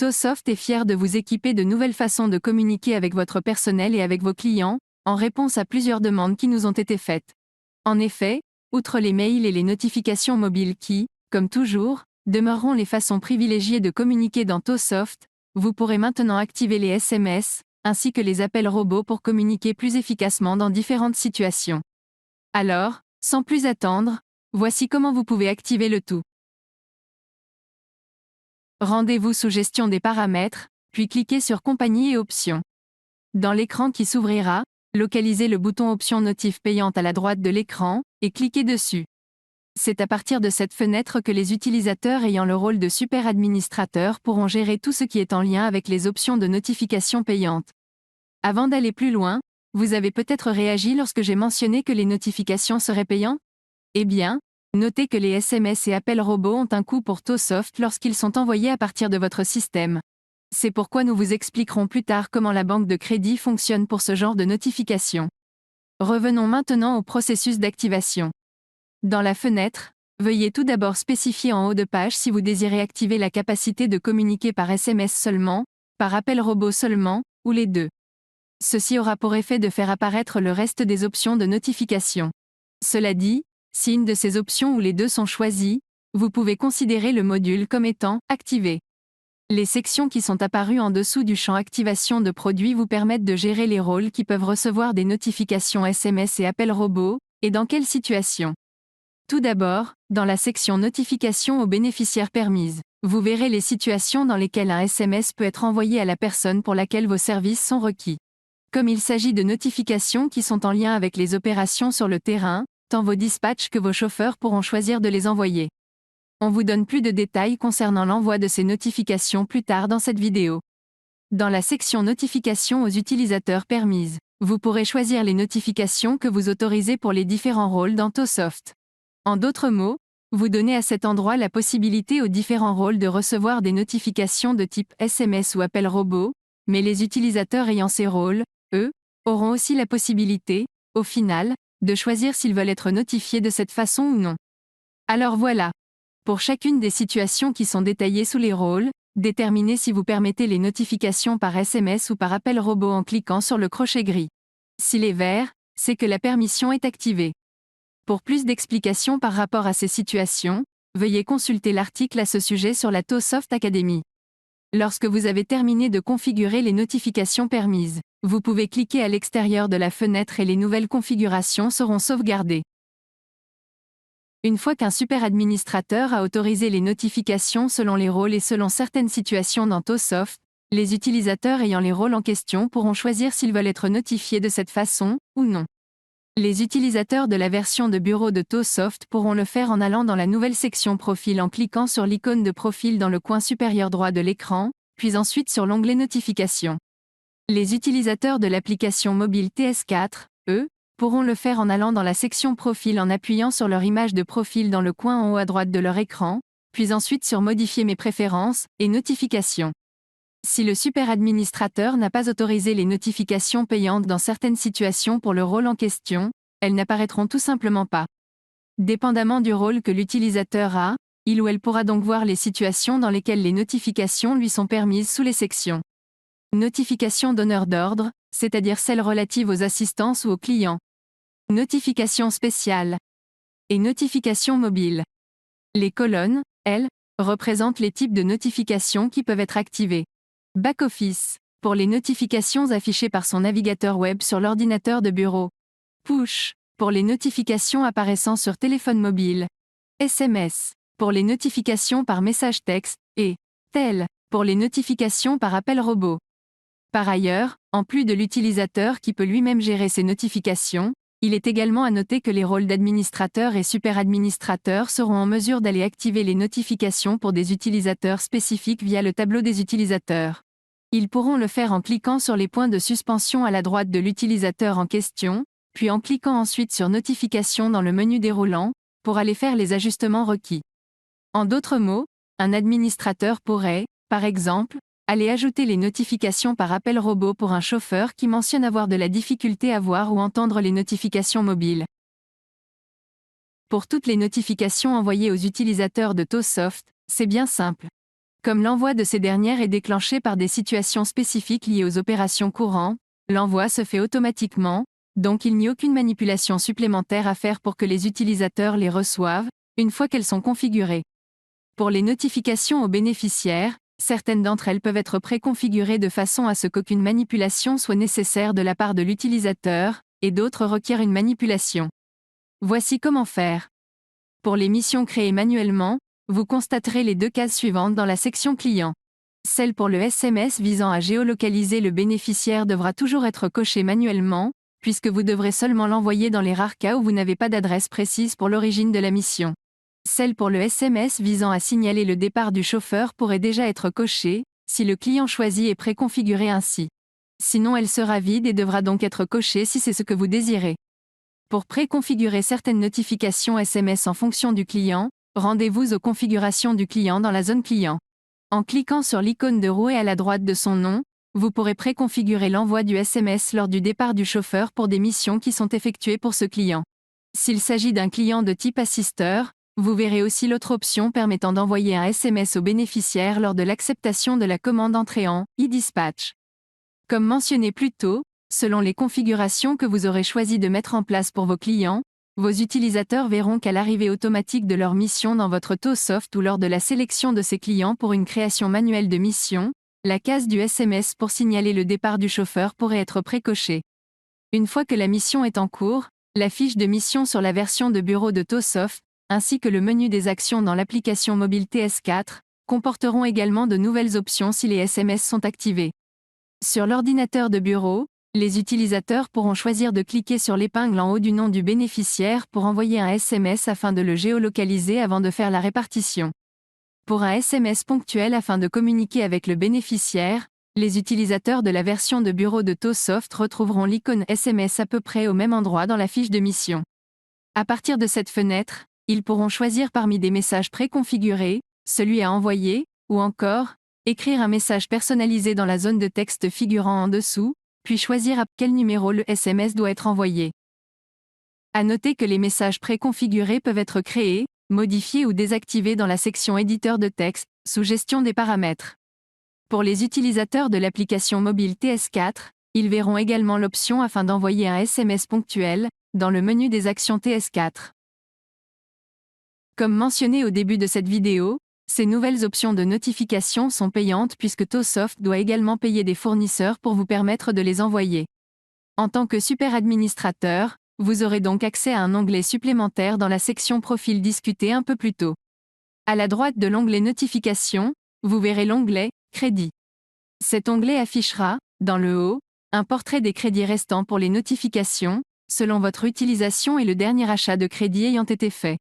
TOSoft est fier de vous équiper de nouvelles façons de communiquer avec votre personnel et avec vos clients, en réponse à plusieurs demandes qui nous ont été faites. En effet, outre les mails et les notifications mobiles qui, comme toujours, demeureront les façons privilégiées de communiquer dans TOSoft, vous pourrez maintenant activer les SMS, ainsi que les appels robots pour communiquer plus efficacement dans différentes situations. Alors, sans plus attendre, voici comment vous pouvez activer le tout. Rendez-vous sous Gestion des paramètres, puis cliquez sur Compagnie et Options. Dans l'écran qui s'ouvrira, localisez le bouton Options Notif payante à la droite de l'écran, et cliquez dessus. C'est à partir de cette fenêtre que les utilisateurs ayant le rôle de super administrateur pourront gérer tout ce qui est en lien avec les options de notification payantes. Avant d'aller plus loin, vous avez peut-être réagi lorsque j'ai mentionné que les notifications seraient payantes? Eh bien, notez que les SMS et appels robots ont un coût pour TOSoft lorsqu'ils sont envoyés à partir de votre système. C'est pourquoi nous vous expliquerons plus tard comment la banque de crédit fonctionne pour ce genre de notification. Revenons maintenant au processus d'activation. Dans la fenêtre, veuillez tout d'abord spécifier en haut de page si vous désirez activer la capacité de communiquer par SMS seulement, par appel robot seulement, ou les deux. Ceci aura pour effet de faire apparaître le reste des options de notification. Cela dit, si une de ces options ou les deux sont choisies, vous pouvez considérer le module comme étant activé. Les sections qui sont apparues en dessous du champ Activation de produits vous permettent de gérer les rôles qui peuvent recevoir des notifications SMS et appels robots, et dans quelle situation. Tout d'abord, dans la section Notifications aux bénéficiaires permises, vous verrez les situations dans lesquelles un SMS peut être envoyé à la personne pour laquelle vos services sont requis. Comme il s'agit de notifications qui sont en lien avec les opérations sur le terrain, tant vos dispatchs que vos chauffeurs pourront choisir de les envoyer. On vous donne plus de détails concernant l'envoi de ces notifications plus tard dans cette vidéo. Dans la section Notifications aux utilisateurs permises, vous pourrez choisir les notifications que vous autorisez pour les différents rôles dans TOSoft. En d'autres mots, vous donnez à cet endroit la possibilité aux différents rôles de recevoir des notifications de type SMS ou appel robot, mais les utilisateurs ayant ces rôles, eux, auront aussi la possibilité, au final, de choisir s'ils veulent être notifiés de cette façon ou non. Alors voilà. Pour chacune des situations qui sont détaillées sous les rôles, déterminez si vous permettez les notifications par SMS ou par appel robot en cliquant sur le crochet gris. S'il est vert, c'est que la permission est activée. Pour plus d'explications par rapport à ces situations, veuillez consulter l'article à ce sujet sur la TOSoft Academy. Lorsque vous avez terminé de configurer les notifications permises, vous pouvez cliquer à l'extérieur de la fenêtre et les nouvelles configurations seront sauvegardées. Une fois qu'un super administrateur a autorisé les notifications selon les rôles et selon certaines situations dans TOSoft, les utilisateurs ayant les rôles en question pourront choisir s'ils veulent être notifiés de cette façon, ou non. Les utilisateurs de la version de bureau de TOSoft pourront le faire en allant dans la nouvelle section Profil en cliquant sur l'icône de profil dans le coin supérieur droit de l'écran, puis ensuite sur l'onglet Notifications. Les utilisateurs de l'application mobile TS4, eux, pourront le faire en allant dans la section Profil en appuyant sur leur image de profil dans le coin en haut à droite de leur écran, puis ensuite sur Modifier mes préférences et Notifications. Si le super administrateur n'a pas autorisé les notifications payantes dans certaines situations pour le rôle en question, elles n'apparaîtront tout simplement pas. Dépendamment du rôle que l'utilisateur a, il ou elle pourra donc voir les situations dans lesquelles les notifications lui sont permises sous les sections. Notifications donneurs d'ordre, c'est-à-dire celles relatives aux assistances ou aux clients. Notifications spéciales. Et notifications mobiles. Les colonnes, elles, représentent les types de notifications qui peuvent être activées. Back-office, pour les notifications affichées par son navigateur web sur l'ordinateur de bureau. Push, pour les notifications apparaissant sur téléphone mobile. SMS, pour les notifications par message texte, et Tel, pour les notifications par appel robot. Par ailleurs, en plus de l'utilisateur qui peut lui-même gérer ses notifications, il est également à noter que les rôles d'administrateur et super administrateur seront en mesure d'aller activer les notifications pour des utilisateurs spécifiques via le tableau des utilisateurs. Ils pourront le faire en cliquant sur les points de suspension à la droite de l'utilisateur en question, puis en cliquant ensuite sur Notifications dans le menu déroulant, pour aller faire les ajustements requis. En d'autres mots, un administrateur pourrait, par exemple, aller ajouter les notifications par appel robot pour un chauffeur qui mentionne avoir de la difficulté à voir ou entendre les notifications mobiles. Pour toutes les notifications envoyées aux utilisateurs de TOSoft, c'est bien simple. Comme l'envoi de ces dernières est déclenché par des situations spécifiques liées aux opérations courantes, l'envoi se fait automatiquement, donc il n'y a aucune manipulation supplémentaire à faire pour que les utilisateurs les reçoivent, une fois qu'elles sont configurées. Pour les notifications aux bénéficiaires, certaines d'entre elles peuvent être préconfigurées de façon à ce qu'aucune manipulation soit nécessaire de la part de l'utilisateur, et d'autres requièrent une manipulation. Voici comment faire. Pour les missions créées manuellement, vous constaterez les deux cases suivantes dans la section Client. Celle pour le SMS visant à géolocaliser le bénéficiaire devra toujours être cochée manuellement, puisque vous devrez seulement l'envoyer dans les rares cas où vous n'avez pas d'adresse précise pour l'origine de la mission. Celle pour le SMS visant à signaler le départ du chauffeur pourrait déjà être cochée, si le client choisi est préconfiguré ainsi. Sinon elle sera vide et devra donc être cochée si c'est ce que vous désirez. Pour préconfigurer certaines notifications SMS en fonction du client, rendez-vous aux configurations du client dans la zone client. En cliquant sur l'icône de roue et à la droite de son nom, vous pourrez préconfigurer l'envoi du SMS lors du départ du chauffeur pour des missions qui sont effectuées pour ce client. S'il s'agit d'un client de type assisteur, vous verrez aussi l'autre option permettant d'envoyer un SMS au bénéficiaire lors de l'acceptation de la commande entrée en e-dispatch. Comme mentionné plus tôt, selon les configurations que vous aurez choisi de mettre en place pour vos clients, vos utilisateurs verront qu'à l'arrivée automatique de leur mission dans votre ToSoft ou lors de la sélection de ces clients pour une création manuelle de mission, la case du SMS pour signaler le départ du chauffeur pourrait être précochée. Une fois que la mission est en cours, la fiche de mission sur la version de bureau de ToSoft, ainsi que le menu des actions dans l'application mobile TS4, comporteront également de nouvelles options si les SMS sont activés. Sur l'ordinateur de bureau, les utilisateurs pourront choisir de cliquer sur l'épingle en haut du nom du bénéficiaire pour envoyer un SMS afin de le géolocaliser avant de faire la répartition. Pour un SMS ponctuel afin de communiquer avec le bénéficiaire, les utilisateurs de la version de bureau de ToSoft retrouveront l'icône SMS à peu près au même endroit dans la fiche de mission. À partir de cette fenêtre, ils pourront choisir parmi des messages préconfigurés, celui à envoyer, ou encore, écrire un message personnalisé dans la zone de texte figurant en dessous, puis choisir à quel numéro le SMS doit être envoyé. À noter que les messages préconfigurés peuvent être créés, modifiés ou désactivés dans la section éditeur de texte, sous gestion des paramètres. Pour les utilisateurs de l'application mobile TS4, ils verront également l'option afin d'envoyer un SMS ponctuel, dans le menu des actions TS4. Comme mentionné au début de cette vidéo, ces nouvelles options de notification sont payantes puisque ToSoft doit également payer des fournisseurs pour vous permettre de les envoyer. En tant que super administrateur, vous aurez donc accès à un onglet supplémentaire dans la section Profil discuté un peu plus tôt. À la droite de l'onglet Notifications, vous verrez l'onglet Crédit. Cet onglet affichera, dans le haut, un portrait des crédits restants pour les notifications, selon votre utilisation et le dernier achat de crédit ayant été fait.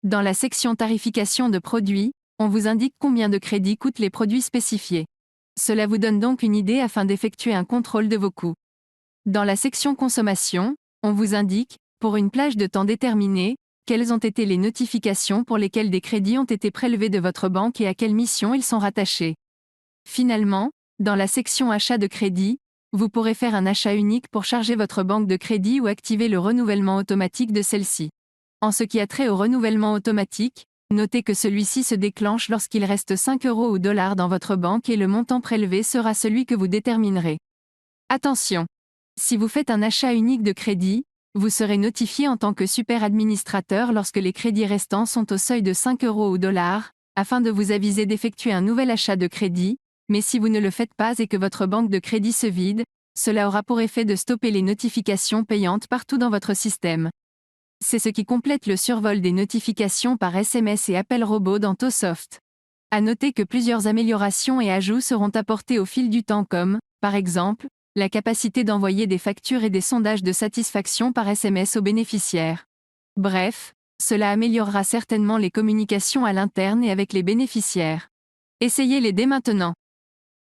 Dans la section Tarification de produits, on vous indique combien de crédits coûtent les produits spécifiés. Cela vous donne donc une idée afin d'effectuer un contrôle de vos coûts. Dans la section Consommation, on vous indique, pour une plage de temps déterminée, quelles ont été les notifications pour lesquelles des crédits ont été prélevés de votre banque et à quelle mission ils sont rattachés. Finalement, dans la section Achat de crédit, vous pourrez faire un achat unique pour charger votre banque de crédit ou activer le renouvellement automatique de celle-ci. En ce qui a trait au renouvellement automatique, notez que celui-ci se déclenche lorsqu'il reste 5 € ou dollars dans votre banque et le montant prélevé sera celui que vous déterminerez. Attention! Si vous faites un achat unique de crédit, vous serez notifié en tant que super administrateur lorsque les crédits restants sont au seuil de 5 € ou dollars, afin de vous aviser d'effectuer un nouvel achat de crédit, mais si vous ne le faites pas et que votre banque de crédit se vide, cela aura pour effet de stopper les notifications payantes partout dans votre système. C'est ce qui complète le survol des notifications par SMS et appels robots dans ToSoft. À noter que plusieurs améliorations et ajouts seront apportés au fil du temps comme, par exemple, la capacité d'envoyer des factures et des sondages de satisfaction par SMS aux bénéficiaires. Bref, cela améliorera certainement les communications à l'interne et avec les bénéficiaires. Essayez-les dès maintenant.